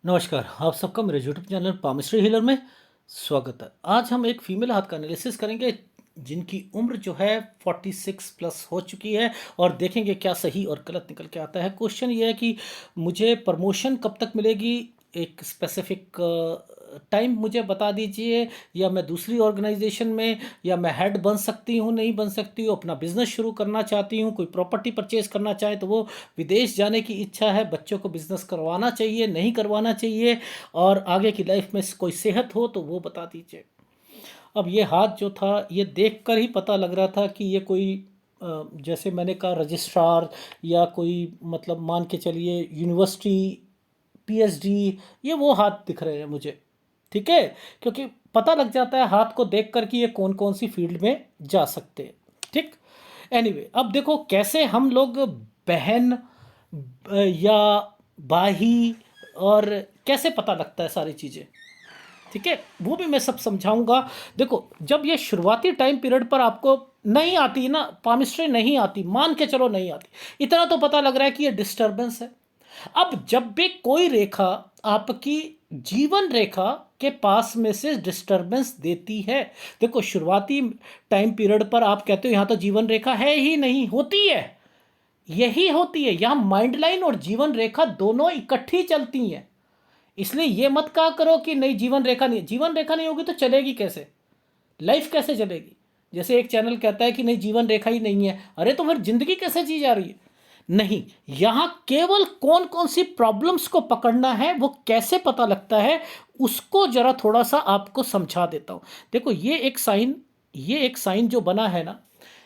नमस्कार, आप सबका मेरे यूट्यूब चैनल पामिस्ट्री हीलर में स्वागत है। आज हम एक फीमेल हाथ का एनालिसिस करेंगे जिनकी उम्र जो है 46 प्लस हो चुकी है और देखेंगे क्या सही और गलत निकल के आता है। क्वेश्चन ये है कि मुझे प्रमोशन कब तक मिलेगी, एक स्पेसिफिक टाइम मुझे बता दीजिए, या मैं दूसरी ऑर्गेनाइजेशन में, या मैं हेड बन सकती हूँ नहीं बन सकती हूँ, अपना बिजनेस शुरू करना चाहती हूँ, कोई प्रॉपर्टी परचेज करना चाहे तो वो, विदेश जाने की इच्छा है, बच्चों को बिजनेस करवाना चाहिए नहीं करवाना चाहिए, और आगे की लाइफ में कोई सेहत हो तो वो बता दीजिए। अब ये हाथ जो था ये देखकर ही पता लग रहा था कि ये कोई जैसे मैंने कहा रजिस्ट्रार, या कोई मतलब मान के चलिए यूनिवर्सिटी पीएचडी, ये वो हाथ दिख रहे हैं मुझे। ठीक है, क्योंकि पता लग जाता है हाथ को देखकर कि ये कौन कौन सी फील्ड में जा सकते हैं। ठीक, एनीवे अब देखो कैसे हम लोग बहन या भाई, और कैसे पता लगता है सारी चीज़ें। ठीक है, वो भी मैं सब समझाऊंगा। देखो जब ये शुरुआती टाइम पीरियड पर आपको नहीं आती ना पामिस्ट्री, नहीं आती, मान के चलो नहीं आती, इतना तो पता लग रहा है कि ये डिस्टर्बेंस है। अब जब भी कोई रेखा आपकी जीवन रेखा के पास में से डिस्टरबेंस देती है, देखो शुरुआती टाइम पीरियड पर आप कहते हो यहां तो जीवन रेखा है ही नहीं, होती है, यही होती है, यहां माइंड लाइन और जीवन रेखा दोनों इकट्ठी चलती हैं। इसलिए ये मत कहा करो कि नहीं जीवन रेखा नहीं, जीवन रेखा नहीं होगी तो चलेगी कैसे, लाइफ कैसे चलेगी। जैसे एक चैनल कहता है कि नहीं जीवन रेखा ही नहीं है, अरे तो फिर जिंदगी कैसे जी जा रही है। नहीं, यहां केवल कौन कौन सी प्रॉब्लम्स को पकड़ना है, वो कैसे पता लगता है, उसको जरा थोड़ा सा आपको समझा देता हूं। देखो ये एक साइन जो बना है ना,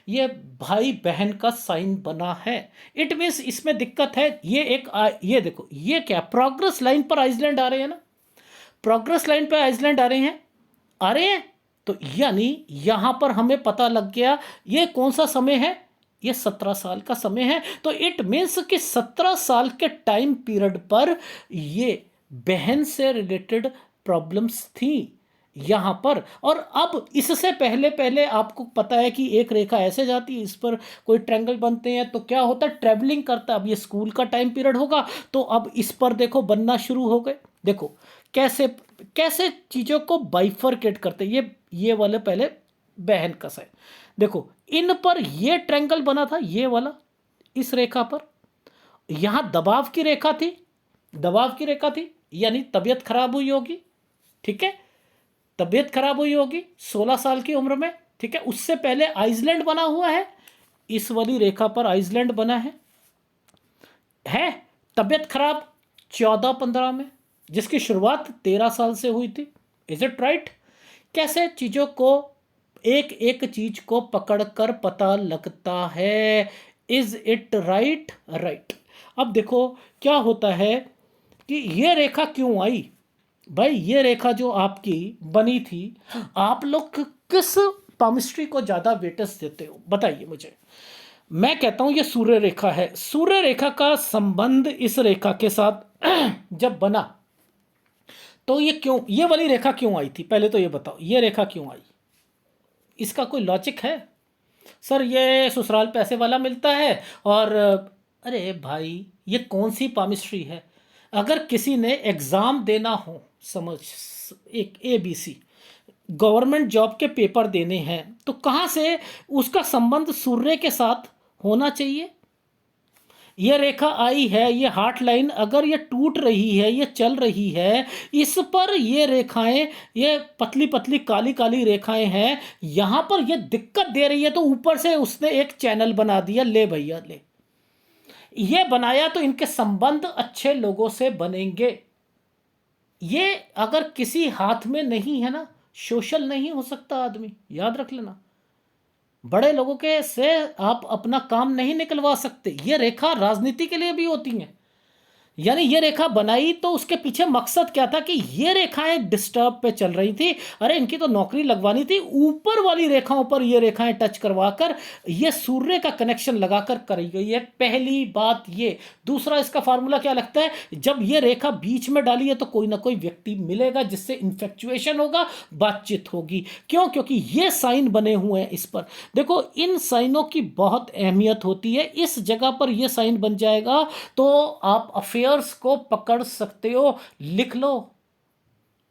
ये भाई बहन का साइन बना है। इट मीन्स इसमें दिक्कत है। ये देखो ये क्या, प्रोग्रेस लाइन पर आइसलैंड आ रहे हैं ना, प्रोग्रेस लाइन पर आइसलैंड आ रहे हैं। तो यानी यहां पर हमें पता लग गया ये कौन सा समय है, ये 17 साल का समय है। तो इट मीन्स कि 17 साल के टाइम पीरियड पर ये बहन से रिलेटेड प्रॉब्लम्स थी यहां पर। और अब इससे पहले पहले आपको पता है कि एक रेखा ऐसे जाती है, इस पर कोई ट्रायंगल बनते हैं तो क्या होता है, ट्रेवलिंग करता है। अब ये स्कूल का टाइम पीरियड होगा तो अब इस पर देखो बनना शुरू हो गए। देखो कैसे कैसे चीज़ों को बाइफरकेट करते, ये वाले पहले बहन का है। देखो इन पर ये ट्रायंगल बना था, ये वाला इस रेखा पर, यहां दबाव की रेखा थी, दबाव की रेखा थी, यानी तबीयत खराब हुई होगी। ठीक है, तबीयत खराब हुई होगी 16 साल की उम्र में। ठीक है, उससे पहले आइसलैंड बना हुआ है, इस वाली रेखा पर आइसलैंड बना है तबीयत खराब 14-15 में, जिसकी शुरुआत 13 साल से हुई थी। Is it right? कैसे चीज़ों को एक एक चीज को पकड़कर पता लगता है। Is it right? राइट। अब देखो क्या होता है कि ये रेखा क्यों आई। भाई ये रेखा जो आपकी बनी थी, आप लोग किस पामिस्ट्री को ज़्यादा वेटेज देते हो बताइए मुझे। मैं कहता हूं ये सूर्य रेखा है। सूर्य रेखा का संबंध इस रेखा के साथ जब बना तो ये क्यों, ये वाली रेखा क्यों आई थी, पहले तो ये बताओ ये रेखा क्यों आई, इसका कोई लॉजिक है? सर ये ससुराल पैसे वाला मिलता है, और अरे भाई ये कौन सी पामिस्ट्री है। अगर किसी ने एग्ज़ाम देना हो, समझ, एक ABC गवर्नमेंट जॉब के पेपर देने हैं, तो कहाँ से उसका संबंध सूर्य के साथ होना चाहिए। ये रेखा आई है, ये हार्ट लाइन अगर ये टूट रही है, ये चल रही है, इस पर ये रेखाएं, ये पतली पतली काली काली रेखाएं हैं, यहां पर ये दिक्कत दे रही है, तो ऊपर से उसने एक चैनल बना दिया, ले भैया ले, ये बनाया तो इनके संबंध अच्छे लोगों से बनेंगे। ये अगर किसी हाथ में नहीं है ना, सोशल नहीं हो सकता आदमी, याद रख लेना। बड़े लोगों के से आप अपना काम नहीं निकलवा सकते। ये रेखा राजनीति के लिए भी होती हैं। यानी ये रेखा बनाई तो उसके पीछे मकसद क्या था कि ये रेखाएं डिस्टर्ब पे चल रही थी, अरे इनकी तो नौकरी लगवानी थी, ऊपर वाली रेखाओं पर ये रेखाएं टच करवाकर ये सूर्य का कनेक्शन लगाकर करी गई है। पहली बात ये। दूसरा इसका फार्मूला क्या लगता है, जब ये रेखा बीच में डाली है तो कोई ना कोई व्यक्ति मिलेगा जिससे इन्फेक्चुएशन होगा, बातचीत होगी। क्यों? क्योंकि ये साइन बने हुए हैं इस पर। देखो इन साइनों की बहुत अहमियत होती है। इस जगह पर ये साइन बन जाएगा तो आप अफेयर ईयर्स को पकड़ सकते हो, लिख लो।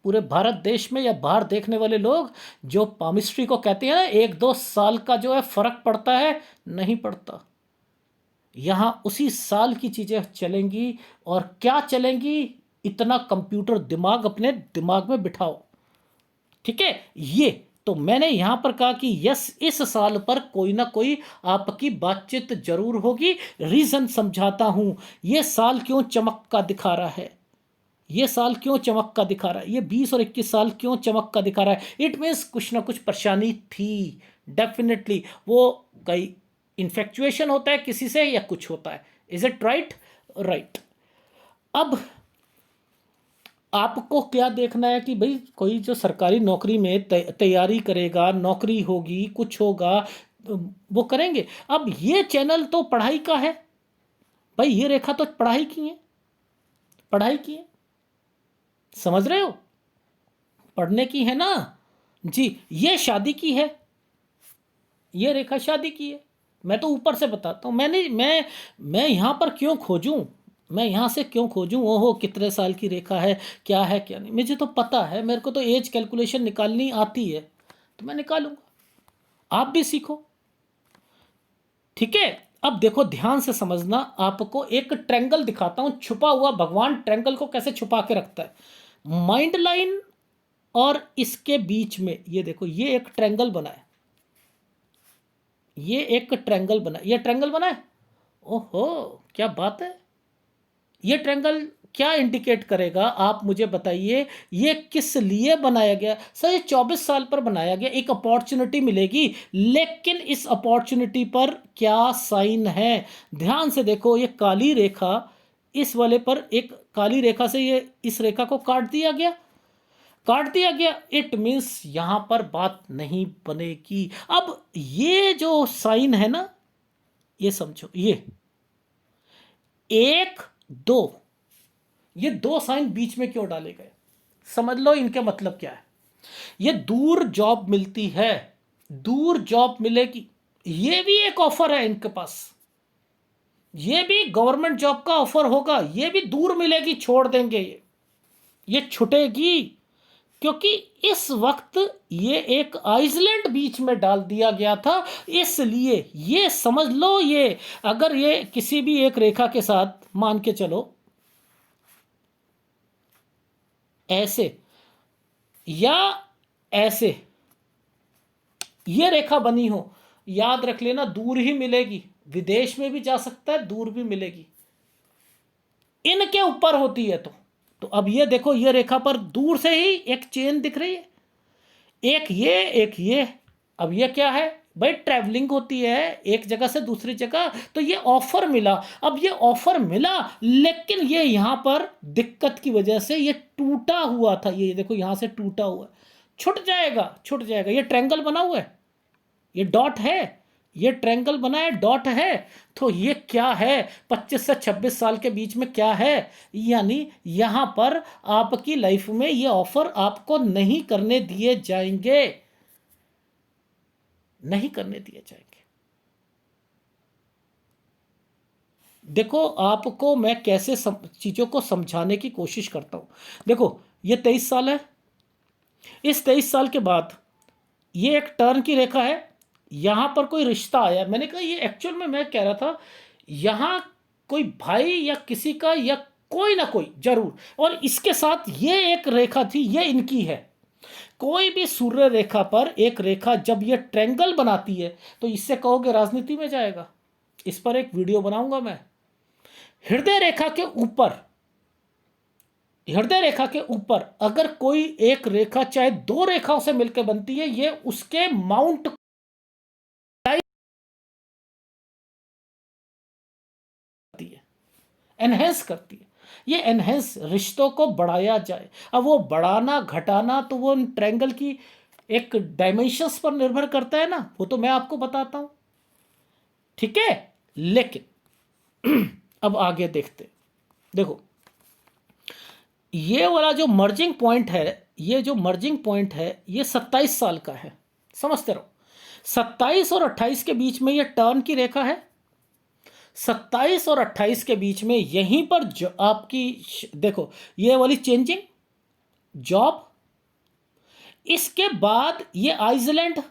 पूरे भारत देश में या बाहर देखने वाले लोग जो पामिस्ट्री को कहते हैं ना 1-2 साल का जो है फर्क पड़ता है, नहीं पड़ता। यहां उसी साल की चीजें चलेंगी। और क्या चलेंगी, इतना कंप्यूटर दिमाग अपने दिमाग में बिठाओ। ठीक है, ये तो मैंने यहां पर कहा कि यस, इस साल पर कोई ना कोई आपकी बातचीत जरूर होगी। रीजन समझाता हूं, ये साल क्यों चमक का दिखा रहा है, ये साल क्यों चमक का दिखा रहा है, ये 20 और 21 साल क्यों चमक का दिखा रहा है। इट मीन्स कुछ ना कुछ परेशानी थी डेफिनेटली। वो कई इन्फेक्चुएशन होता है किसी से या कुछ होता है। Is it right? राइट। अब आपको क्या देखना है कि भाई कोई जो सरकारी नौकरी में तैयारी करेगा, नौकरी होगी, कुछ होगा, वो करेंगे। अब ये चैनल तो पढ़ाई का है भाई, ये रेखा तो पढ़ाई की है, पढ़ाई की है, समझ रहे हो, पढ़ने की है ना जी। ये शादी की है, ये रेखा शादी की है। मैं तो ऊपर से बताता हूँ, मैं यहाँ पर क्यों खोजूं, मैं यहाँ से क्यों खोजूं, ओहो कितने साल की रेखा है, क्या है क्या नहीं, मुझे तो पता है, मेरे को तो एज कैलकुलेशन निकालनी आती है, तो मैं निकालूंगा। आप भी सीखो, ठीक है। अब देखो ध्यान से समझना, आपको एक ट्रैंगल दिखाता हूं छुपा हुआ। भगवान ट्रैंगल को कैसे छुपा के रखता है, माइंड लाइन और इसके बीच में ये देखो, ये एक ट्रैंगल बना है, ये एक ट्रैंगल बना, ये ट्रैंगल बना है। ओहो क्या बात है। ये ट्रैंगल क्या इंडिकेट करेगा, आप मुझे बताइए, ये किस लिए बनाया गया। सर ये 24 साल पर बनाया गया, एक अपॉर्चुनिटी मिलेगी, लेकिन इस अपॉर्चुनिटी पर क्या साइन है, ध्यान से देखो। ये काली रेखा, इस वाले पर एक काली रेखा से ये इस रेखा को काट दिया गया, काट दिया गया। इट मीन्स यहां पर बात नहीं बनेगी। अब ये जो साइन है ना, ये समझो, ये 1-2, ये 2 साइन बीच में क्यों डाले गए, समझ लो इनके मतलब क्या है। ये दूर जॉब मिलती है, दूर जॉब मिलेगी, ये भी एक ऑफर है इनके पास, ये भी गवर्नमेंट जॉब का ऑफर होगा, ये भी दूर मिलेगी, छोड़ देंगे ये छुटेगी। क्योंकि इस वक्त ये एक आइसलैंड बीच में डाल दिया गया था, इसलिए ये समझ लो। ये अगर ये किसी भी एक रेखा के साथ मान के चलो, ऐसे या ऐसे ये रेखा बनी हो, याद रख लेना दूर ही मिलेगी, विदेश में भी जा सकता है, दूर भी मिलेगी, इनके ऊपर होती है। तो अब ये देखो, ये रेखा पर दूर से ही एक चेन दिख रही है, एक ये एक ये। अब ये क्या है भाई, ट्रैवलिंग होती है एक जगह से दूसरी जगह, तो ये ऑफर मिला। अब ये ऑफर मिला, लेकिन ये यहां पर दिक्कत की वजह से ये टूटा हुआ था, ये देखो यहां से टूटा हुआ है, छूट जाएगा, छूट जाएगा। ये ट्रायंगल बना हुआ है, ये डॉट है, ये ट्रायंगल बना है, डॉट है। तो ये क्या है, 25 से 26 साल के बीच में क्या है, यानी यहां पर आपकी लाइफ में ये ऑफर आपको नहीं करने दिए जाएंगे, नहीं करने दिए जाएंगे। देखो आपको मैं कैसे चीजों को समझाने की कोशिश करता हूं। देखो ये 23 साल है, इस 23 साल के बाद ये एक टर्न की रेखा है, यहां पर कोई रिश्ता आया। मैंने कहा ये एक्चुअल में मैं कह रहा था यहां कोई भाई या किसी का या कोई ना कोई जरूर, और इसके साथ ये एक रेखा थी, ये इनकी है। कोई भी सूर्य रेखा पर एक रेखा जब ये ट्रायंगल बनाती है तो इससे कहोगे राजनीति में जाएगा, इस पर एक वीडियो बनाऊंगा मैं। हृदय रेखा के ऊपर, हृदय रेखा के ऊपर अगर कोई एक रेखा चाहे 2 रेखाओं से मिलकर बनती है, ये उसके माउंट एनहेंस करती है, ये एनहेंस रिश्तों को बढ़ाया जाए। अब वो बढ़ाना घटाना तो वो ट्रायंगल की एक डायमेंशंस पर निर्भर करता है ना, वो तो मैं आपको बताता हूं, ठीक है। लेकिन अब आगे देखते, देखो ये वाला जो मर्जिंग पॉइंट है, ये जो मर्जिंग पॉइंट है ये 27 साल का है, समझते रहो। 27 और 28 के बीच में ये टर्न की रेखा है, 27 और 28 के बीच में यहीं पर जो आपकी देखो ये वाली चेंजिंग जॉब, इसके बाद ये आइसलैंड,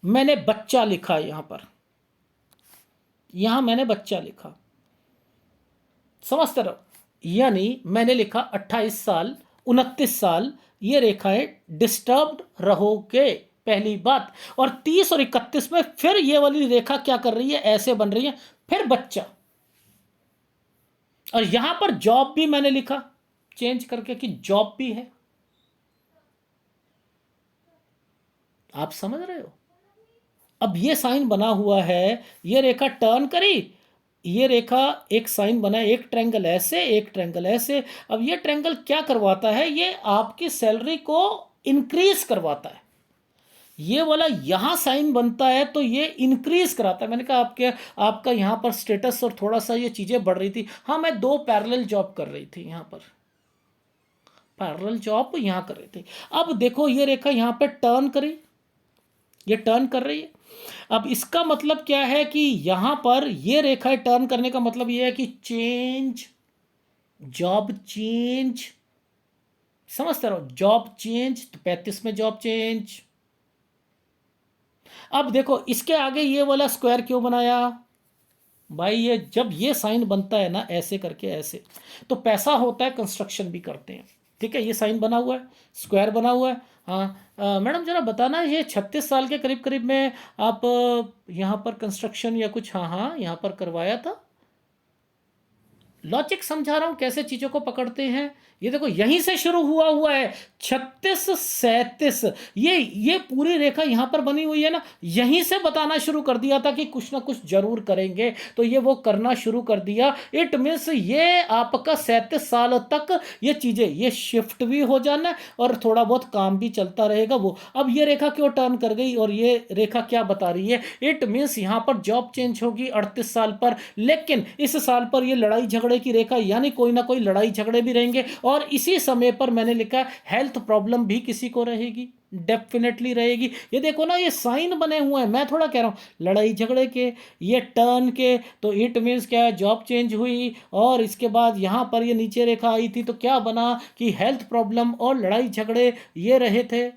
मैंने बच्चा लिखा यहां पर, यहां मैंने बच्चा लिखा, समझते रहो। यानी मैंने लिखा 28 साल 29 साल, ये रेखाएं डिस्टर्ब्ड रहोगे, पहली बात। और 30 और 31 में फिर ये वाली रेखा क्या कर रही है, ऐसे बन रही है, फिर बच्चा। और यहां पर जॉब भी मैंने लिखा चेंज करके कि जॉब भी है। आप समझ रहे हो? अब ये साइन बना हुआ है, ये रेखा टर्न करी, ये रेखा एक साइन बना, एक ट्रायंगल ऐसे एक ट्रायंगल ऐसे। अब ये ट्रायंगल क्या करवाता है, ये आपकी सैलरी को इंक्रीज करवाता है। ये वाला यहां साइन बनता है तो ये इंक्रीज कराता है। मैंने कहा आपका यहां पर स्टेटस और थोड़ा सा ये चीजें बढ़ रही थी। हाँ, मैं 2 पैरेलल जॉब कर रही थी, यहां पर पैरेलल जॉब यहां कर रही थी। अब देखो ये रेखा यहां पे टर्न करी, ये टर्न कर रही है। अब इसका मतलब क्या है कि यहां पर ये रेखा टर्न करने का मतलब ये है कि चेंज, जॉब चेंज, समझते रहो, जॉब चेंज। तो 35 में जॉब चेंज। अब देखो इसके आगे ये वाला स्क्वायर क्यों बनाया भाई, ये जब ये साइन बनता है ना ऐसे करके ऐसे, तो पैसा होता है, कंस्ट्रक्शन भी करते हैं। ठीक है, ये साइन बना हुआ है, स्क्वायर बना हुआ है। हाँ मैडम जरा बताना, ये 36 साल के करीब करीब में आप यहाँ पर कंस्ट्रक्शन या कुछ, हाँ हाँ यहाँ पर करवाया था। लॉजिक समझा रहा हूं कैसे चीजों को पकड़ते हैं। ये देखो यहीं से शुरू हुआ है 36 37, ये पूरी रेखा यहां पर बनी हुई है ना, यहीं से बताना शुरू कर दिया था कि कुछ ना कुछ जरूर करेंगे, तो ये वो करना शुरू कर दिया। इट मीन्स ये आपका 37 साल तक ये चीजें ये शिफ्ट भी हो जाना और थोड़ा बहुत काम भी चलता रहेगा वो। अब ये रेखा क्यों टर्न कर गई और ये रेखा क्या बता रही है, इट मीन्स यहां पर जॉब चेंज होगी 38 साल पर, लेकिन इस साल पर ये लड़ाई झगड़े की रेखा, यानी कोई ना कोई लड़ाई झगड़े भी रहेंगे। और इसी समय पर मैंने लिखा हेल्थ प्रॉब्लम भी किसी को रहेगी, डेफिनेटली रहेगी। ये देखो ना, ये साइन बने हुए हैं, मैं थोड़ा कह रहा हूं लड़ाई झगड़े के, ये टर्न के, तो इट मीन्स क्या है, जॉब चेंज हुई। और इसके बाद यहां पर ये नीचे रेखा आई थी तो क्या बना कि हेल्थ प्रॉब्लम और लड़ाई झगड़े ये रहे थे।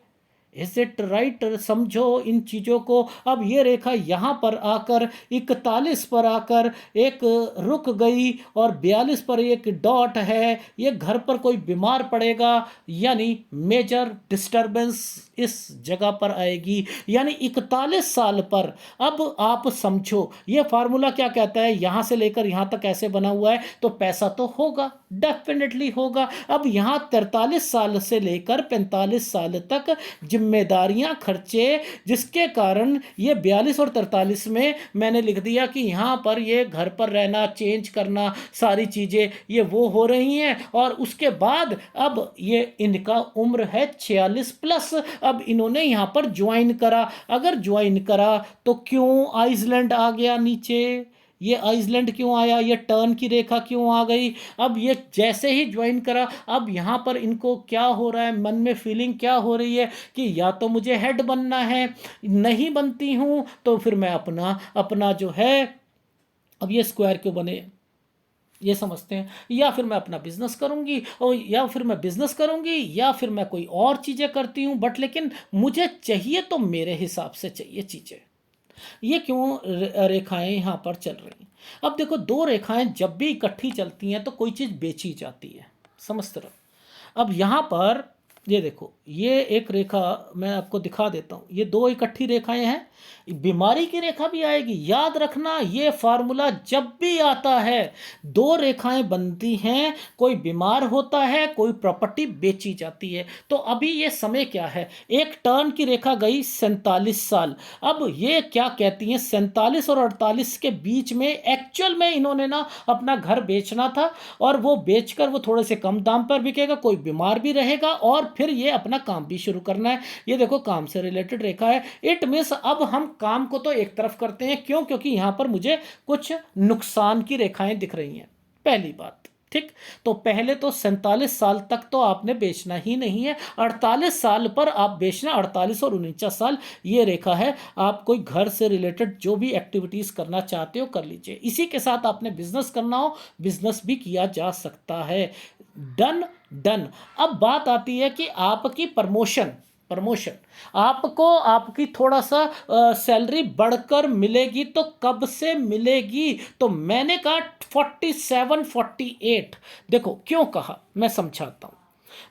Is it right? समझो इन चीज़ों को। अब ये रेखा यहाँ पर आकर 41 पर आकर एक रुक गई और 42 पर एक डॉट है, ये घर पर कोई बीमार पड़ेगा, यानी मेजर डिस्टरबेंस इस जगह पर आएगी, यानी 41 साल पर। अब आप समझो ये फार्मूला क्या कहता है, यहाँ से लेकर यहाँ तक ऐसे बना हुआ है, तो पैसा तो होगा, डेफिनेटली होगा। अब यहाँ 43 साल से लेकर 45 साल तक जिम्मेदारियां, खर्चे, जिसके कारण ये 42 और 43 में मैंने लिख दिया कि यहाँ पर ये घर पर रहना, चेंज करना, सारी चीज़ें ये वो हो रही हैं। और उसके बाद अब ये इनका उम्र है 46 प्लस। अब इन्होंने यहाँ पर ज्वाइन करा, अगर ज्वाइन करा तो क्यों आइसलैंड आ गया नीचे, ये आइसलैंड क्यों आया, ये टर्न की रेखा क्यों आ गई। अब ये जैसे ही ज्वाइन करा, अब यहाँ पर इनको क्या हो रहा है, मन में फीलिंग क्या हो रही है कि या तो मुझे हेड बनना है, नहीं बनती हूँ तो फिर मैं अपना अपना जो है, अब ये स्क्वायर क्यों बने ये समझते हैं, या फिर मैं अपना बिजनेस करूंगी, और या फिर मैं बिजनेस करूंगी, या फिर मैं कोई और चीज़ें करती हूँ, बट लेकिन मुझे चाहिए तो मेरे हिसाब से चाहिए चीज़ें। ये क्यों रेखाएं यहाँ पर चल रही हैं। अब देखो दो रेखाएं जब भी इकट्ठी चलती हैं तो कोई चीज़ बेची जाती है, समझते रहो। अब यहाँ पर ये देखो, ये एक रेखा मैं आपको दिखा देता हूँ, ये दो इकट्ठी रेखाएं हैं, बीमारी की रेखा भी आएगी। याद रखना ये फार्मूला जब भी आता है, दो रेखाएं बनती हैं, कोई बीमार होता है, कोई प्रॉपर्टी बेची जाती है। तो अभी ये समय क्या है, एक टर्न की रेखा गई 47 साल। अब ये क्या कहती हैं, 47 और 48 के बीच में एक्चुअल में इन्होंने ना अपना घर बेचना था, और वो बेचकर वो थोड़े से कम दाम पर बिकेगा, कोई बीमार भी रहेगा, और फिर ये अपना काम भी शुरू करना है। ये देखो काम से रिलेटेड रेखा है। इट मीन्स अब हम काम को तो एक तरफ करते हैं, क्यों, क्योंकि यहां पर मुझे कुछ नुकसान की रेखाएं दिख रही हैं, पहली बात। ठीक। तो पहले तो 47 साल तक तो आपने बेचना ही नहीं है, 48 साल पर आप बेचना, 48 और 49 साल ये रेखा है। आप कोई घर से रिलेटेड जो भी एक्टिविटीज़ करना चाहते हो कर लीजिए। इसी के साथ आपने बिजनेस करना हो, बिजनेस भी किया जा सकता है। Done done. अब बात आती है कि आपकी प्रमोशन, प्रमोशन आपको आपकी थोड़ा सा सैलरी बढ़कर मिलेगी तो कब से मिलेगी? तो मैंने कहा 47 48। देखो क्यों कहा, मैं समझाता हूं।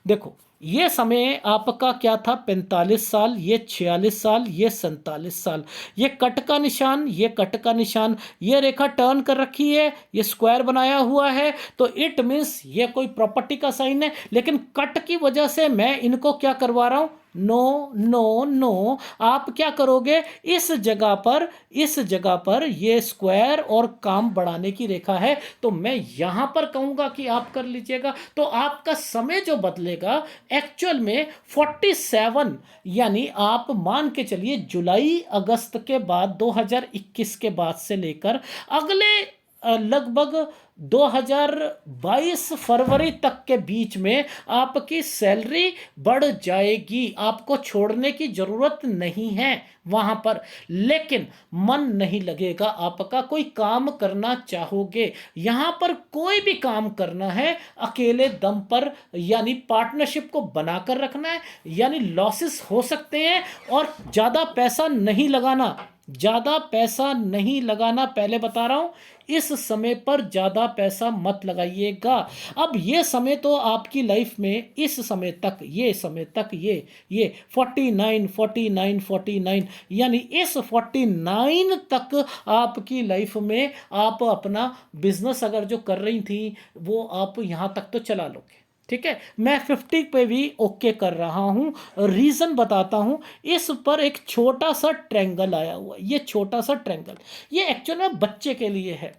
देखो ये समय आपका क्या था, 45 साल, ये 46 साल, ये 47 साल। ये कट का निशान, ये कट का निशान, ये रेखा टर्न कर रखी है, ये स्क्वायर बनाया हुआ है, तो इट मीन्स ये कोई प्रॉपर्टी का साइन है। लेकिन कट की वजह से मैं इनको क्या करवा रहा हूं, नो नो नो। आप क्या करोगे, इस जगह पर, इस जगह पर ये स्क्वायर और काम बढ़ाने की रेखा है, तो मैं यहां पर कहूंगा कि आप कर लीजिएगा। तो आपका समय जो बदलेगा एक्चुअल में 47, यानी आप मान के चलिए जुलाई अगस्त के बाद 2021 के बाद से लेकर अगले लगभग 2022 फरवरी तक के बीच में आपकी सैलरी बढ़ जाएगी। आपको छोड़ने की जरूरत नहीं है वहां पर, लेकिन मन नहीं लगेगा आपका। कोई काम करना चाहोगे, यहां पर कोई भी काम करना है अकेले दम पर, यानी पार्टनरशिप को बनाकर रखना है, यानी लॉसेस हो सकते हैं। और ज्यादा पैसा नहीं लगाना, ज्यादा पैसा नहीं लगाना, पहले बता रहा हूं, इस समय पर ज्यादा पैसा मत लगाइएगा। अब ये समय तो आपकी लाइफ में इस समय तक, ये समय तक, ये 49 49 49, यानी इस 49 तक आपकी लाइफ में आप अपना बिजनेस अगर जो कर रही थी वो आप यहां तक तो चला लोगे। ठीक है, मैं 50 पे भी ओके कर रहा हूं। रीजन बताता हूं, इस पर एक छोटा सा ट्रेंगल आया हुआ, ये छोटा सा ट्रेंगल, ये एक्चुअल में बच्चे के लिए है।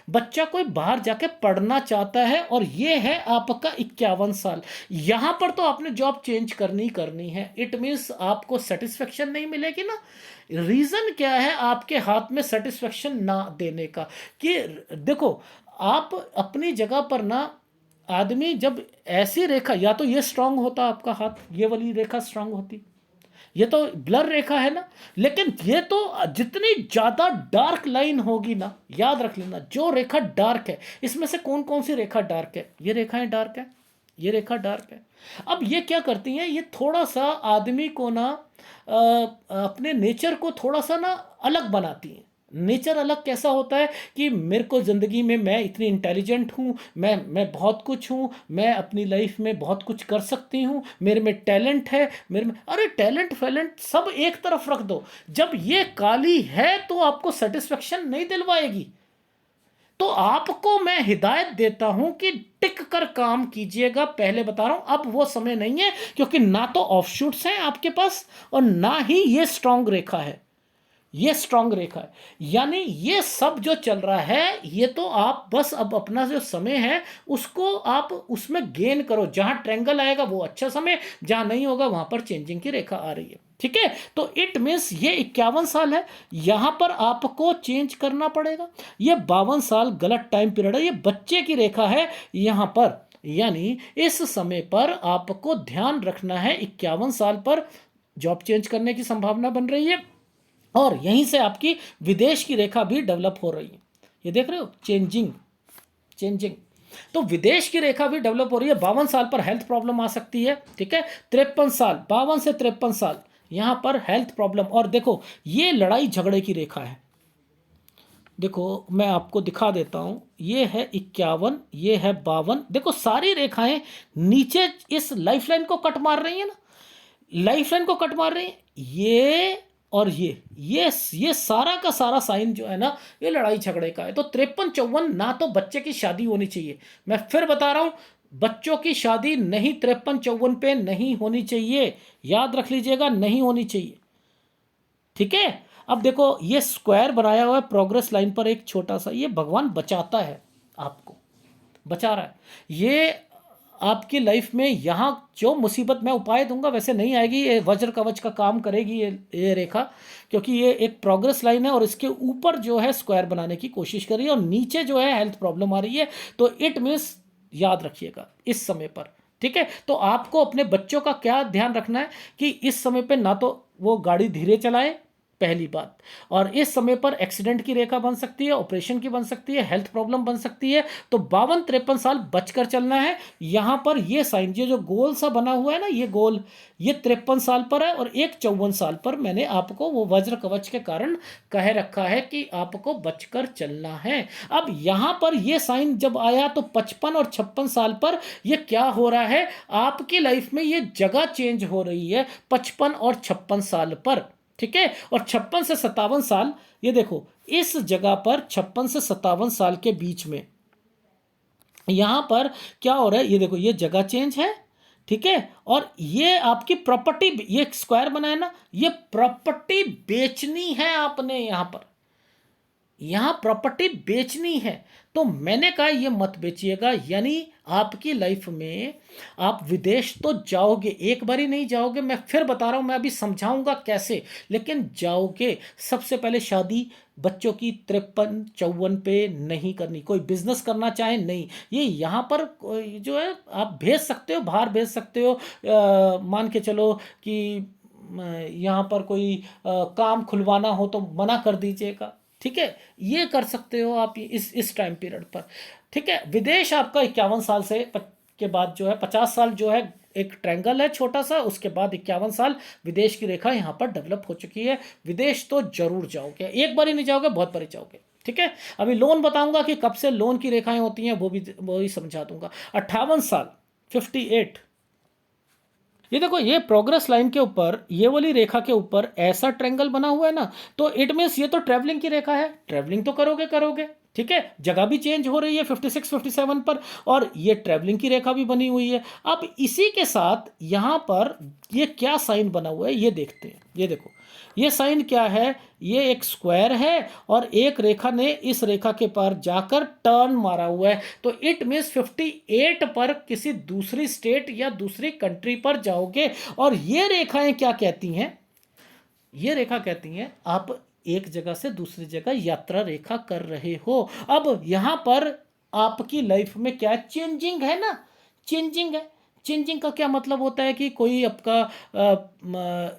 बच्चा कोई बाहर जाके पढ़ना चाहता है, और ये है आपका 51 साल। यहां पर तो आपने जॉब चेंज करनी है। इट मीन्स आपको सेटिस्फेक्शन नहीं मिलेगी ना। रीजन क्या है आपके हाथ में सेटिस्फेक्शन ना देने का, कि देखो आप अपनी जगह पर ना, आदमी जब ऐसी रेखा, या तो ये स्ट्रांग होता आपका हाथ, ये वाली रेखा स्ट्रांग होती, ये तो ब्लर रेखा है ना। लेकिन ये तो जितनी ज्यादा डार्क लाइन होगी ना, याद रख लेना, जो रेखा डार्क है, इसमें से कौन कौन सी रेखा डार्क है, ये रेखाएं डार्क है, ये रेखा डार्क है। अब ये क्या करती हैं, ये थोड़ा सा आदमी को ना अपने नेचर को थोड़ा सा ना अलग बनाती हैं। नेचर अलग कैसा होता है कि मेरे को ज़िंदगी में, मैं इतनी इंटेलिजेंट हूँ, मैं बहुत कुछ हूँ, मैं अपनी लाइफ में बहुत कुछ कर सकती हूँ, मेरे में टैलेंट है, मेरे में, अरे टैलेंट फैलेंट सब एक तरफ रख दो, जब ये काली है तो आपको सेटिस्फेक्शन नहीं दिलवाएगी। तो आपको मैं हिदायत देता हूं कि टिक कर काम कीजिएगा। पहले बता रहा हूं, अब वो समय नहीं है, क्योंकि ना तो ऑफशूट्स हैं आपके पास, और ना ही ये स्ट्रांग रेखा है, ये स्ट्रांग रेखा है। यानी ये सब जो चल रहा है, ये तो आप बस अब अपना जो समय है उसको आप उसमें गेन करो। जहां ट्रेंगल आएगा वो अच्छा समय, जहां नहीं होगा वहां पर चेंजिंग की रेखा आ रही है। ठीक है, तो इट मीन्स ये 51 साल है, यहां पर आपको चेंज करना पड़ेगा। ये 52 साल गलत टाइम पीरियड है, ये बच्चे की रेखा है यहां पर, यानी इस समय पर आपको ध्यान रखना है। 51 साल पर जॉब चेंज करने की संभावना बन रही है, और यहीं से आपकी विदेश की रेखा भी डेवलप हो रही है। ये देख रहे हो, चेंजिंग, चेंजिंग। तो विदेश की रेखा भी डेवलप हो रही है। 52 साल पर हेल्थ प्रॉब्लम आ सकती है। ठीक है, 53 साल, 52 से 53 साल यहां पर हेल्थ प्रॉब्लम। और देखो ये लड़ाई झगड़े की रेखा है। देखो मैं आपको दिखा देता हूं, ये है 51, ये है 52। देखो सारी रेखाएं नीचे इस लाइफ लाइन को कट मार रही है ना, लाइफ लाइन को कट मार रही है। ये और ये सारा का सारा साइन जो है ना, ये लड़ाई झगड़े का है। तो 53 54 ना तो बच्चे की शादी होनी चाहिए। मैं फिर बता रहा हूं, बच्चों की शादी नहीं 53 54 पे नहीं होनी चाहिए, याद रख लीजिएगा, नहीं होनी चाहिए। ठीक है, अब देखो ये स्क्वायर बनाया हुआ है प्रोग्रेस लाइन पर, एक छोटा सा, ये भगवान बचाता है, आपको बचा रहा है। ये आपकी लाइफ में यहाँ जो मुसीबत मैं उपाय दूंगा वैसे नहीं आएगी, ये वज्र कवच का काम करेगी ये रेखा, क्योंकि ये एक प्रोग्रेस लाइन है, और इसके ऊपर जो है स्क्वायर बनाने की कोशिश कर रही है, और नीचे जो है हेल्थ प्रॉब्लम आ रही है। तो इट मीन्स याद रखिएगा इस समय पर। ठीक है, तो आपको अपने बच्चों का क्या ध्यान रखना है कि इस समय पे ना तो वो गाड़ी धीरे चलाए, पहली बात, और इस समय पर एक्सीडेंट की रेखा बन सकती है, ऑपरेशन की बन सकती है, हेल्थ प्रॉब्लम बन सकती है। तो 52-53 साल बचकर चलना है। यहां पर ये साइन, ये जो गोल सा बना हुआ है ना, ये गोल, ये 53 साल पर है और एक 54 साल पर। मैंने आपको वो वज्र कवच के कारण कह रखा है कि आपको बचकर चलना है। अब यहां पर ये साइन जब आया तो 55 और 56 साल पर ये क्या हो रहा है, आपकी लाइफ में ये जगह चेंज हो रही है 55 और 56 साल पर। ठीक है, और 56 से 57 साल, ये देखो इस जगह पर 56 से 57 साल के बीच में यहां पर क्या हो रहा है, ये देखो ये जगह चेंज है। ठीक है, और ये आपकी प्रॉपर्टी, ये स्क्वायर बना है ना, ये प्रॉपर्टी बेचनी है आपने यहां पर, यहां प्रॉपर्टी बेचनी है। तो मैंने कहा ये मत बेचिएगा। यानी आपकी लाइफ में आप विदेश तो जाओगे, एक बार ही नहीं जाओगे, मैं फिर बता रहा हूं, मैं अभी समझाऊंगा कैसे, लेकिन जाओगे। सबसे पहले शादी बच्चों की 53-54 पे नहीं करनी। कोई बिजनेस करना चाहे नहीं, ये यहाँ पर जो है आप भेज सकते हो, बाहर भेज सकते हो। मान के चलो कि यहाँ पर कोई काम खुलवाना हो तो मना कर दीजिएगा। ठीक है, ये कर सकते हो आप इस टाइम पीरियड पर। ठीक है, विदेश आपका 51 साल से के बाद जो है 50 साल जो है एक ट्रायंगल है छोटा सा, उसके बाद 51 साल विदेश की रेखा यहाँ पर डेवलप हो चुकी है। विदेश तो जरूर जाओगे, एक बार ही नहीं जाओगे, बहुत बार ही जाओगे। ठीक है, अभी लोन बताऊंगा कि कब से लोन की रेखाएं होती हैं, वो भी समझा दूंगा। 58 साल 58, ये देखो ये प्रोग्रेस लाइन के ऊपर, ये वाली रेखा के ऊपर ऐसा ट्रायंगल बना हुआ है ना, तो इट मीन्स ये तो ट्रैवलिंग की रेखा है, ट्रैवलिंग तो करोगे करोगे। ठीक है, जगह भी चेंज हो रही है 56-57 पर, और ये ट्रैवलिंग की रेखा भी बनी हुई है। अब इसी के साथ यहां पर ये क्या साइन बना हुआ है ये देखते हैं। ये देखो ये साइन क्या है, ये एक स्क्वायर है और एक रेखा ने इस रेखा के पार जाकर टर्न मारा हुआ है। तो इट मीन्स 58 पर किसी दूसरी स्टेट या दूसरी कंट्री पर जाओगे। और ये रेखाएं क्या कहती हैं, ये रेखा कहती हैं आप एक जगह से दूसरी जगह यात्रा रेखा कर रहे हो। अब यहां पर आपकी लाइफ में क्या चेंजिंग है ना, चेंजिंग है। चेंजिंग का क्या मतलब होता है कि कोई आपका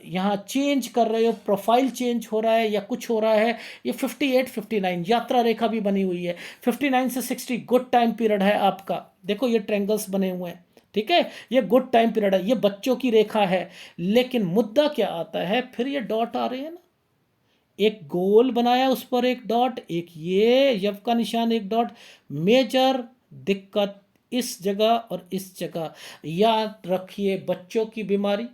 यहाँ चेंज कर रहे हो, प्रोफाइल चेंज हो रहा है या कुछ हो रहा है। ये 58-59 यात्रा रेखा भी बनी हुई है। 59 से 60 गुड टाइम पीरियड है आपका। देखो ये ट्रायंगल्स बने हुए हैं। ठीक है, ये गुड टाइम पीरियड है, ये बच्चों की रेखा है। लेकिन मुद्दा क्या आता है, फिर ये डॉट आ रहे हैं ना, एक गोल बनाया उस पर एक डॉट, एक ये यव का निशान एक डॉट। मेजर दिक्कत इस जगह और इस जगह। याद रखिए बच्चों की बीमारी,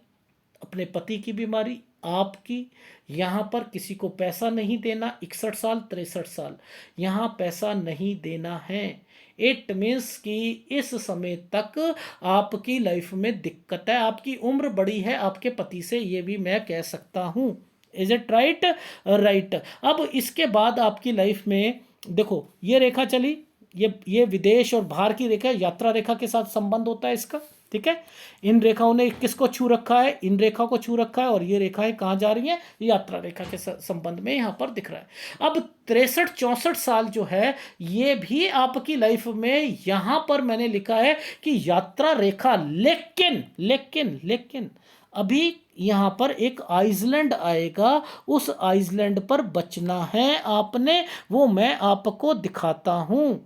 अपने पति की बीमारी, आपकी, यहाँ पर किसी को पैसा नहीं देना। 61 साल 63 साल यहाँ पैसा नहीं देना है। इट मीन्स कि इस समय तक आपकी लाइफ में दिक्कत है, आपकी उम्र बड़ी है आपके पति से, ये भी मैं कह सकता हूँ। Is it right? राइट। अब इसके बाद आपकी लाइफ में देखो ये रेखा चली, ये विदेश और बाहर की रेखा, यात्रा रेखा के साथ संबंध होता है इसका। ठीक है, इन रेखाओं ने किसको छू रखा है, इन रेखा को छू रखा है, और ये रेखाएं कहाँ जा रही हैं, यात्रा रेखा के संबंध में यहाँ पर दिख रहा है। अब 63-64 साल जो है ये भी आपकी लाइफ में यहाँ पर मैंने लिखा है कि यात्रा रेखा। लेकिन लेकिन लेकिन अभी यहाँ पर एक आइसलैंड आएगा, उस आइसलैंड पर बचना है आपने, वो मैं आपको दिखाता हूं।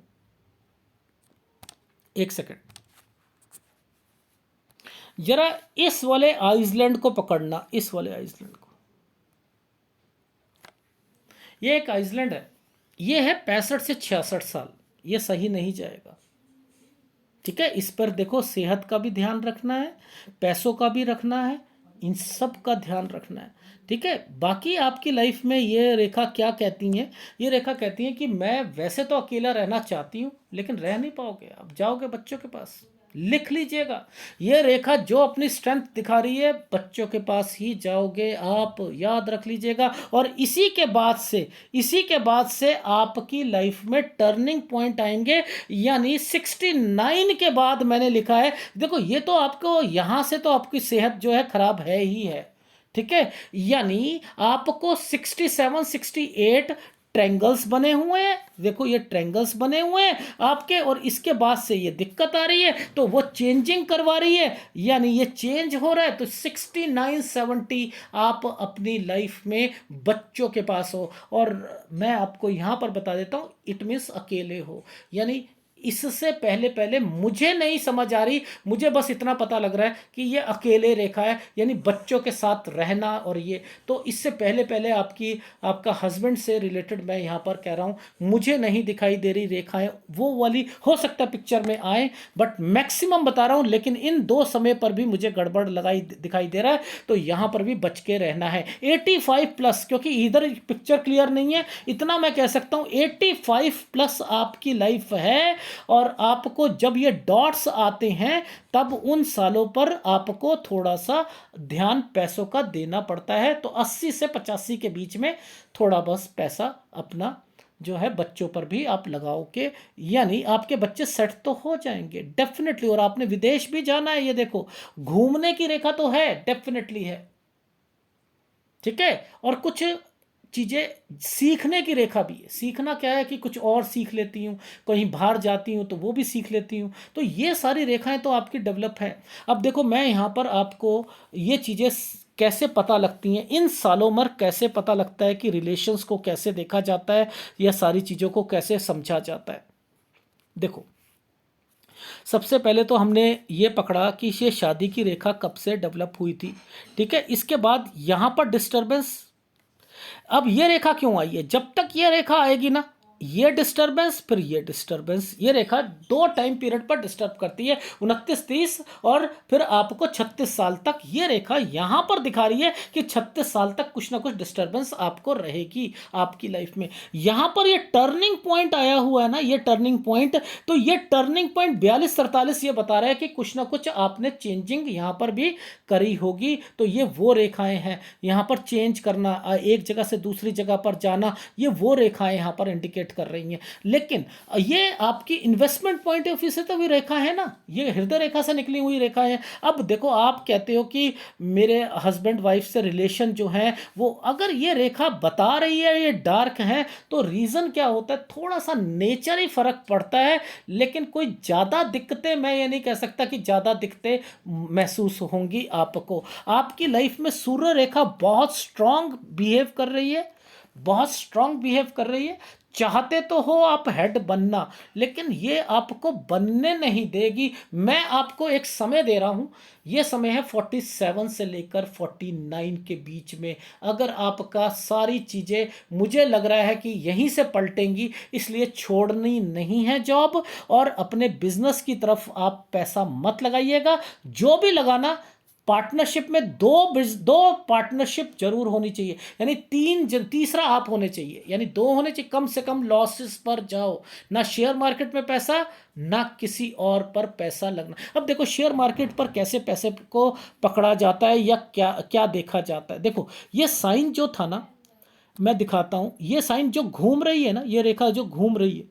एक सेकंड, जरा इस वाले आइसलैंड को पकड़ना, इस वाले आइसलैंड को। ये एक आइसलैंड है, ये है 65 से 66 साल, ये सही नहीं जाएगा। ठीक है, इस पर देखो सेहत का भी ध्यान रखना है, पैसों का भी रखना है, इन सब का ध्यान रखना है। ठीक है, बाकी आपकी लाइफ में ये रेखा क्या कहती हैं, ये रेखा कहती हैं कि मैं वैसे तो अकेला रहना चाहती हूँ लेकिन रह नहीं पाओगे, आप जाओगे बच्चों के पास। लिख लीजिएगा, ये रेखा जो अपनी स्ट्रेंथ दिखा रही है, बच्चों के पास ही जाओगे आप, याद रख लीजिएगा। और इसी के बाद से आपकी लाइफ में टर्निंग पॉइंट आएंगे। यानी 69 के बाद मैंने लिखा है, देखो ये तो आपको यहां से तो आपकी सेहत जो है खराब है ही है। ठीक है, यानी आपको 67-68 ट्रायंगल्स बने हुए हैं, देखो ये ट्रायंगल्स बने हुए हैं आपके, और इसके बाद से ये दिक्कत आ रही है तो वो चेंजिंग करवा रही है, यानी ये चेंज हो रहा है। तो 69-70 आप अपनी लाइफ में बच्चों के पास हो, और मैं आपको यहां पर बता देता हूं इट मीन्स अकेले हो, यानी इससे पहले पहले मुझे नहीं समझ आ रही, मुझे बस इतना पता लग रहा है कि ये अकेले रेखा है, यानी बच्चों के साथ रहना, और ये तो इससे पहले पहले आपका हस्बैंड से रिलेटेड मैं यहाँ पर कह रहा हूँ, मुझे नहीं दिखाई दे रही रेखाएं वो वाली, हो सकता है पिक्चर में आए बट मैक्सिमम बता रहा हूँ, लेकिन इन दो समय पर भी मुझे गड़बड़ दिखाई दे रहा है, तो यहाँ पर भी बच के रहना है। 85+, क्योंकि इधर पिक्चर क्लियर नहीं है, इतना मैं कह सकता हूँ 85+ आपकी लाइफ है, और आपको जब ये डॉट्स आते हैं तब उन सालों पर आपको थोड़ा सा ध्यान पैसों का देना पड़ता है। तो 80 से 85 के बीच में थोड़ा बस पैसा अपना जो है बच्चों पर भी आप लगाओ के, यानी आपके बच्चे सेट तो हो जाएंगे डेफिनेटली। और आपने विदेश भी जाना है, ये देखो घूमने की रेखा तो है, डेफिनेटली है, ठीक है। और कुछ चीज़ें सीखने की रेखा भी है, सीखना क्या है कि कुछ और सीख लेती हूँ, कहीं बाहर जाती हूँ तो वो भी सीख लेती हूँ, तो ये सारी रेखाएं तो आपकी डेवलप है। अब देखो मैं यहाँ पर आपको ये चीज़ें कैसे पता लगती हैं, इन सालों मर कैसे पता लगता है कि रिलेशंस को कैसे देखा जाता है, या सारी चीज़ों को कैसे समझा जाता है। देखो सबसे पहले तो हमने ये पकड़ा कि ये शादी की रेखा कब से डेवलप हुई थी, ठीक है। इसके बाद यहाँ पर डिस्टर्बेंस, अब ये रेखा क्यों आई है, जब तक ये रेखा आएगी ना, ये डिस्टरबेंस फिर ये डिस्टरबेंस, ये रेखा दो टाइम पीरियड पर डिस्टर्ब करती है, 29-30 और फिर आपको 36 साल तक। ये रेखा यहां पर दिखा रही है कि 36 साल तक कुछ ना कुछ डिस्टरबेंस आपको रहेगी आपकी लाइफ में। यहां पर ये टर्निंग पॉइंट आया हुआ है ना, ये टर्निंग पॉइंट, तो ये टर्निंग पॉइंट 42-43 ये बता रहा है कि कुछ ना कुछ आपने चेंजिंग यहां पर भी करी होगी। तो ये वो रेखाएं हैं, यहां पर चेंज करना, एक जगह से दूसरी जगह पर जाना, ये वो रेखाएं यहां पर इंडिकेट कर रही हैं। लेकिन ये आपकी इन्वेस्टमेंट पॉइंट ऑफ व्यू से तो भी रेखा है ना, ये हृदय रेखा से निकली हुई रेखा है। अब देखो आप कहते हो कि मेरे हस्बैंड वाइफ से रिलेशन जो है वो, अगर ये रेखा बता रही है ये डार्क है, तो रीजन क्या होता है, थोड़ा सा नेचर ही फर्क पड़ता है, लेकिन कोई ज्यादा दिक्कतें, मैं ये नहीं कह सकता कि ज्यादा दिक्कतें महसूस होंगी आपको। आपकी लाइफ में सूर्य रेखा बहुत स्ट्रांग बिहेव कर रही है, बहुत स्ट्रांग बिहेव कर रही है। चाहते तो हो आप हेड बनना, लेकिन ये आपको बनने नहीं देगी। मैं आपको एक समय दे रहा हूं, ये समय है 47 से लेकर 49 के बीच में। अगर आपका सारी चीजें, मुझे लग रहा है कि यहीं से पलटेंगी, इसलिए छोड़नी नहीं है जॉब, और अपने बिजनेस की तरफ आप पैसा मत लगाइएगा। जो भी लगाना, पार्टनरशिप में दो पार्टनरशिप जरूर होनी चाहिए, यानी तीसरा आप होने चाहिए, यानी दो होने चाहिए, कम से कम लॉसेस पर जाओ ना, शेयर मार्केट में पैसा ना किसी और पर पैसा लगना। अब देखो शेयर मार्केट पर कैसे पैसे को पकड़ा जाता है या क्या क्या देखा जाता है। देखो ये साइन जो था ना, मैं दिखाता हूं, ये साइन जो घूम रही है ना, ये रेखा जो घूम रही है,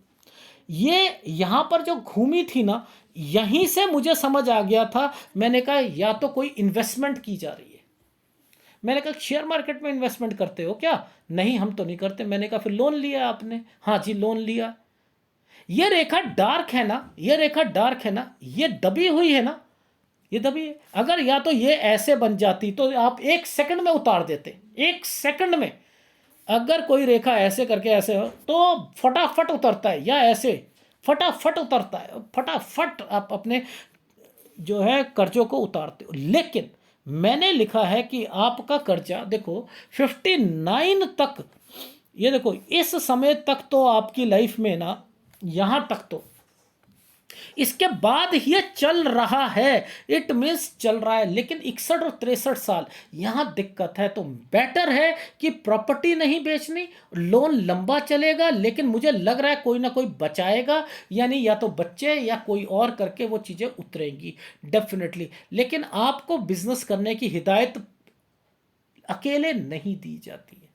ये यहां पर जो घूमी थी ना, यहीं से मुझे समझ आ गया था। मैंने कहा या तो कोई इन्वेस्टमेंट की जा रही है, मैंने कहा शेयर मार्केट में इन्वेस्टमेंट करते हो क्या, नहीं हम तो नहीं करते। मैंने कहा फिर लोन लिया आपने, हाँ जी लोन लिया। ये रेखा डार्क है ना, ये रेखा डार्क है ना, ये दबी हुई है ना, ये दबी है। अगर या तो ये ऐसे बन जाती तो आप 1 सेकंड में उतार देते, 1 सेकंड में। अगर कोई रेखा ऐसे करके ऐसे हो तो फटाफट उतरता है, या ऐसे फटाफट उतरता है, फटाफट आप अपने जो है कर्जों को उतारते हो। लेकिन मैंने लिखा है कि आपका कर्जा देखो 59 तक, ये देखो इस समय तक तो आपकी लाइफ में ना, यहां तक तो, इसके बाद ये चल रहा है, इट मीन्स चल रहा है। लेकिन 61 और 63 साल यहां दिक्कत है, तो बेटर है कि प्रॉपर्टी नहीं बेचनी, लोन लंबा चलेगा, लेकिन मुझे लग रहा है कोई ना कोई बचाएगा, यानी या तो बच्चे या कोई और करके वो चीजें उतरेंगी डेफिनेटली। लेकिन आपको बिजनेस करने की हिदायत अकेले नहीं दी जाती है,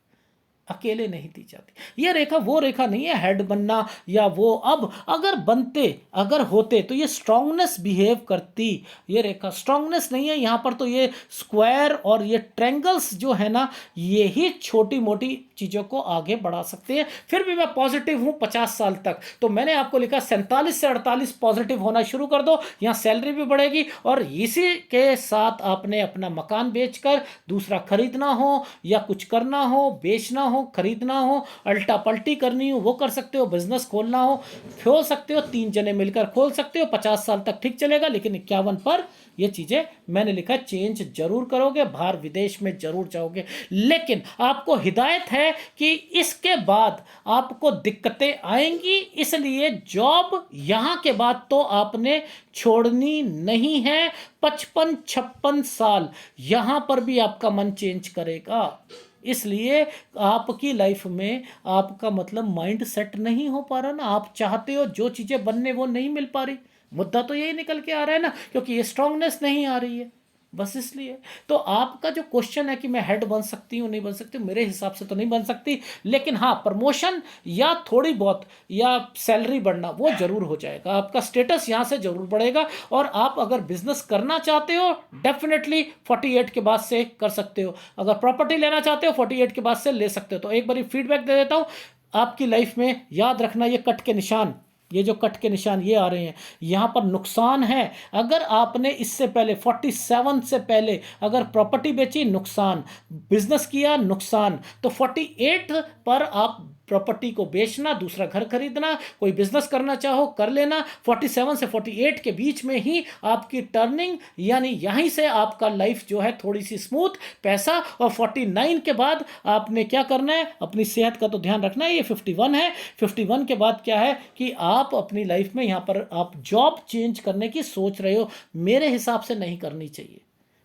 अकेले नहीं दी जाती। ये रेखा वो रेखा नहीं है हेड बनना या वो, अब अगर बनते, अगर होते तो ये स्ट्रांगनेस बिहेव करती। ये रेखा स्ट्रांगनेस नहीं है यहाँ पर, तो ये स्क्वायर और ये ट्रायंगल्स जो है ना, ये ही छोटी मोटी चीज़ों को आगे बढ़ा सकते हैं। फिर भी मैं पॉजिटिव हूँ 50 साल तक, तो मैंने आपको लिखा 47 से 48 पॉजिटिव होना शुरू कर दो, यहाँ सैलरी भी बढ़ेगी और इसी के साथ आपने अपना मकान बेचकर दूसरा खरीदना हो या कुछ करना हो, बेचना हो, खरीदना हो, अल्टा पल्टी करनी हो, वो कर सकते हो। बिजनेस खोलना हो खोल सकते हो, 3 जने मिलकर खोल सकते हो। 50 साल तक ठीक चलेगा, लेकिन 51 पर ये चीज़ें मैंने लिखा चेंज जरूर करोगे, बाहर विदेश में जरूर जाओगे, लेकिन आपको हिदायत है कि इसके बाद आपको दिक्कतें आएंगी, इसलिए जॉब यहां के बाद तो आपने छोड़नी नहीं है। 55-56 साल यहां पर भी आपका मन चेंज करेगा, इसलिए आपकी लाइफ में आपका मतलब माइंड सेट नहीं हो पा रहा ना। आप चाहते हो जो चीज़ें बनने वो नहीं मिल पा रही, मुद्दा तो यही निकल के आ रहा है ना, क्योंकि ये स्ट्रांगनेस नहीं आ रही है, बस इसलिए। तो आपका जो क्वेश्चन है कि मैं हेड बन सकती हूँ नहीं बन सकती, मेरे हिसाब से तो नहीं बन सकती, लेकिन हाँ प्रमोशन या थोड़ी बहुत या सैलरी बढ़ना वो जरूर हो जाएगा, आपका स्टेटस यहाँ से जरूर बढ़ेगा। और आप अगर बिजनेस करना चाहते हो डेफिनेटली 48 के बाद से कर सकते हो, अगर प्रॉपर्टी लेना चाहते हो 48 के बाद से ले सकते हो। तो एक बार फीडबैक दे देता हूँ आपकी लाइफ में, याद रखना ये कट के निशान, ये जो कट के निशान ये आ रहे हैं, यहाँ पर नुकसान है। अगर आपने इससे पहले 47 से पहले अगर प्रॉपर्टी बेची नुकसान, बिजनेस किया नुकसान, तो 48 पर आप प्रॉपर्टी को बेचना, दूसरा घर खरीदना, कोई बिजनेस करना चाहो कर लेना। 47 से 48 के बीच में ही आपकी टर्निंग, यानी यहीं से आपका लाइफ जो है थोड़ी सी स्मूथ, पैसा। और 49 के बाद आपने क्या करना है, अपनी सेहत का तो ध्यान रखना है। ये 51 है, 51 के बाद क्या है कि आप अपनी लाइफ में यहाँ पर आप जॉब चेंज करने की सोच रहे हो, मेरे हिसाब से नहीं करनी चाहिए।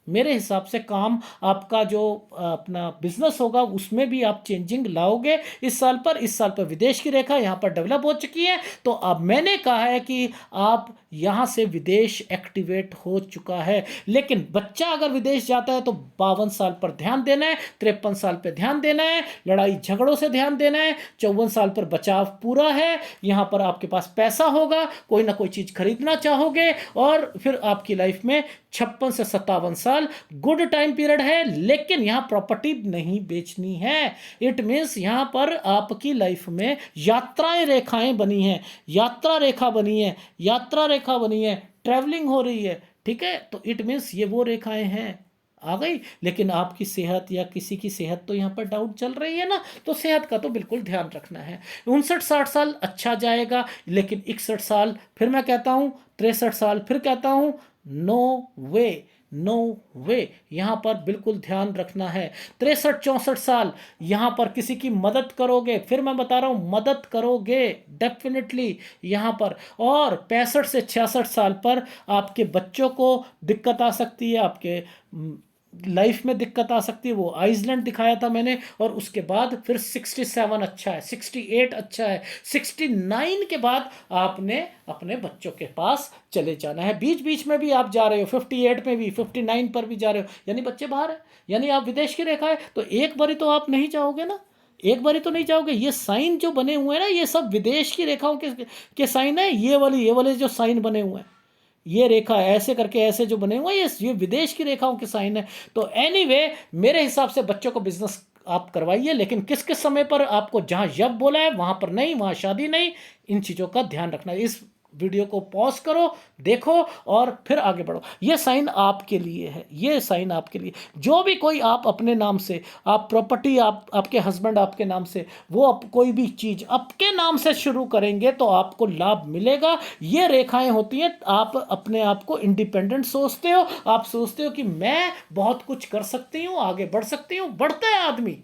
मेरे हिसाब से काम आपका जो अपना बिजनेस होगा उसमें भी आप चेंजिंग लाओगे इस साल पर। इस साल पर विदेश की रेखा यहाँ पर डेवलप हो चुकी है, तो अब मैंने कहा है कि आप यहाँ से विदेश एक्टिवेट हो चुका है। लेकिन बच्चा अगर विदेश जाता है तो 52 साल पर ध्यान देना है, 53 साल पर ध्यान देना है, लड़ाई झगड़ों से ध्यान देना है, 54 साल पर बचाव पूरा है, यहाँ पर आपके पास पैसा होगा, कोई ना कोई चीज़ खरीदना चाहोगे, और फिर आपकी लाइफ में 56 से 57 साल गुड टाइम पीरियड है। लेकिन यहाँ प्रॉपर्टी नहीं बेचनी है। इट मीन्स यहाँ पर आपकी लाइफ में यात्राएं रेखाएं बनी हैं, यात्रा रेखा बनी है, यात्रा रेखा बनी है, ट्रैवलिंग हो रही है, ठीक है। तो इट मीन्स ये वो रेखाएं हैं आ गई। लेकिन आपकी सेहत या किसी की सेहत तो यहाँ पर डाउट चल रही है ना, तो सेहत का तो बिल्कुल ध्यान रखना है। 59-60 साल अच्छा जाएगा, लेकिन 61 साल फिर मैं कहता हूँ, 63 साल फिर कहता हूँ, नो वे, नो वे, यहाँ पर बिल्कुल ध्यान रखना है। 63-64 साल यहाँ पर किसी की मदद करोगे, फिर मैं बता रहा हूँ मदद करोगे डेफिनेटली यहाँ पर। और 65 से 66 साल पर आपके बच्चों को दिक्कत आ सकती है, आपके लाइफ में दिक्कत आ सकती है। वो आइसलैंड दिखाया था मैंने, और उसके बाद फिर 67 अच्छा है, 68 अच्छा है, 69 के बाद आपने अपने बच्चों के पास चले जाना है। बीच बीच में भी आप जा रहे हो, 58 में भी, 59 पर भी जा रहे हो, यानी बच्चे बाहर है, यानी आप विदेश की रेखा है, तो एक बारी तो आप नहीं जाओगे ना, एक बारी तो नहीं जाओगे। ये साइन जो बने हुए हैं ना, ये सब विदेश की रेखाओं के साइन है। ये वाले जो साइन बने हुए हैं, ये रेखा ऐसे करके ऐसे जो बने हुए हैं, ये विदेश की रेखाओं के साइन है। तो एनीवे मेरे हिसाब से बच्चों को बिजनेस आप करवाइए, लेकिन किस किस समय पर आपको, जहां जब बोला है वहां पर नहीं, वहां शादी नहीं, इन चीज़ों का ध्यान रखना। इस वीडियो को पॉज करो, देखो और फिर आगे बढ़ो। ये साइन आपके लिए है, ये साइन आपके लिए। जो भी कोई आप अपने नाम से, आप प्रॉपर्टी, आपके हस्बैंड आपके नाम से, वो कोई भी चीज़ आपके नाम से शुरू करेंगे तो आपको लाभ मिलेगा। ये रेखाएं होती हैं, आप अपने आप को इंडिपेंडेंट सोचते हो, आप सोचते हो कि मैं बहुत कुछ कर सकती हूँ, आगे बढ़ सकती हूँ। बढ़ता है आदमी,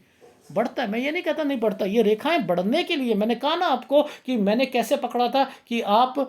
बढ़ता है, मैं ये नहीं कहता नहीं बढ़ता। ये रेखाएं बढ़ने के लिए, मैंने कहा ना आपको कि मैंने कैसे पकड़ा था कि आप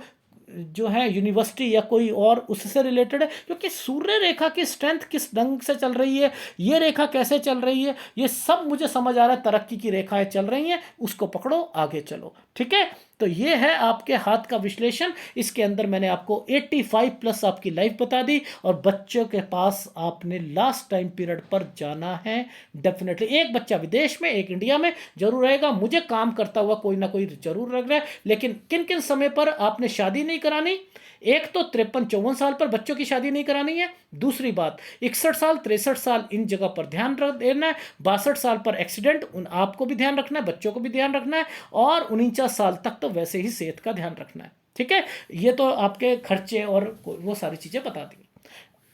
जो है यूनिवर्सिटी या कोई और उससे रिलेटेड है, क्योंकि सूर्य रेखा की स्ट्रेंथ किस ढंग से चल रही है, ये रेखा कैसे चल रही है, ये सब मुझे समझ आ रहा है। तरक्की की रेखाएं चल रही हैं, उसको पकड़ो, आगे चलो, ठीक है। तो ये है आपके हाथ का विश्लेषण। इसके अंदर मैंने आपको 85 प्लस आपकी लाइफ बता दी, और बच्चों के पास आपने लास्ट टाइम पीरियड पर जाना है डेफिनेटली। एक बच्चा विदेश में, एक इंडिया में जरूर रहेगा। मुझे काम करता हुआ कोई ना कोई जरूर लग रहा है, लेकिन किन किन समय पर आपने शादी नहीं करानी। एक तो 53-54 साल पर बच्चों की शादी नहीं करानी है। दूसरी बात, 61 साल 63 साल इन जगह पर ध्यान देना है। 62 साल पर एक्सीडेंट, उन आपको भी ध्यान रखना है, बच्चों को भी ध्यान रखना है। और 49 साल तक तो वैसे ही सेहत का ध्यान रखना है। ठीक है, ये तो आपके खर्चे और वो सारी चीज़ें बता दी।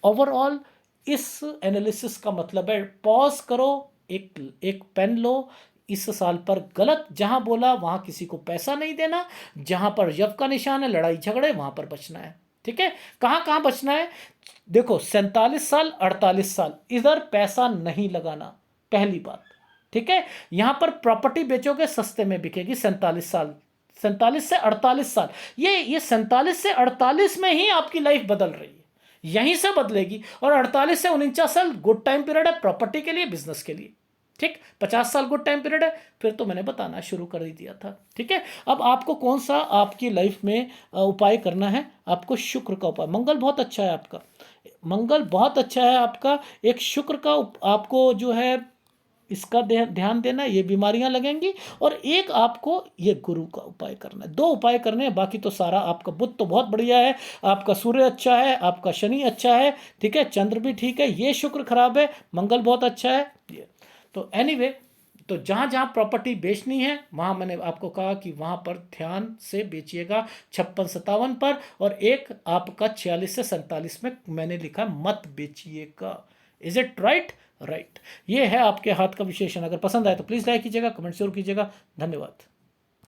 ओवरऑल इस एनालिसिस का मतलब है, पॉज करो, एक एक पेन लो। इस साल पर गलत जहां बोला वहां किसी को पैसा नहीं देना। जहां पर यव का निशान है, लड़ाई झगड़े, वहां पर बचना है। ठीक है, कहां कहां बचना है? देखो, 47 साल 48 साल इधर पैसा नहीं लगाना, पहली बात। ठीक है, यहां पर प्रॉपर्टी बेचोगे सस्ते में बिकेगी। 47 साल, 47 से 48 साल, ये 47 से 48 में ही आपकी लाइफ बदल रही है, यहीं से बदलेगी। और 48 से 49 साल गुड टाइम पीरियड है प्रॉपर्टी के लिए, बिजनेस के लिए। ठीक, 50 साल गुड टाइम पीरियड है। फिर तो मैंने बताना शुरू कर ही दिया था। ठीक है, अब आपको कौन सा आपकी लाइफ में उपाय करना है? आपको शुक्र का उपाय, मंगल बहुत अच्छा है आपका, मंगल बहुत अच्छा है आपका। एक शुक्र का आपको जो है इसका ध्यान देना, ये बीमारियां लगेंगी। और एक आपको ये गुरु का उपाय करना है। 2 उपाय करने हैं, बाकी तो सारा आपका बुध तो बहुत बढ़िया है, आपका सूर्य अच्छा है, आपका शनि अच्छा है। ठीक है, चंद्र भी ठीक है, ये शुक्र खराब है, मंगल बहुत अच्छा है ये। तो एनीवे, तो जहाँ जहाँ प्रॉपर्टी बेचनी है वहाँ मैंने आपको कहा कि वहाँ पर ध्यान से बेचिएगा 56-57 पर। और एक आपका 46 से 47 में मैंने लिखा मत बेचिएगा। Is it right? राइट। ये है आपके हाथ का विशेषण। अगर पसंद आए तो प्लीज़ लाइक कीजिएगा, कमेंट जरूर कीजिएगा। धन्यवाद।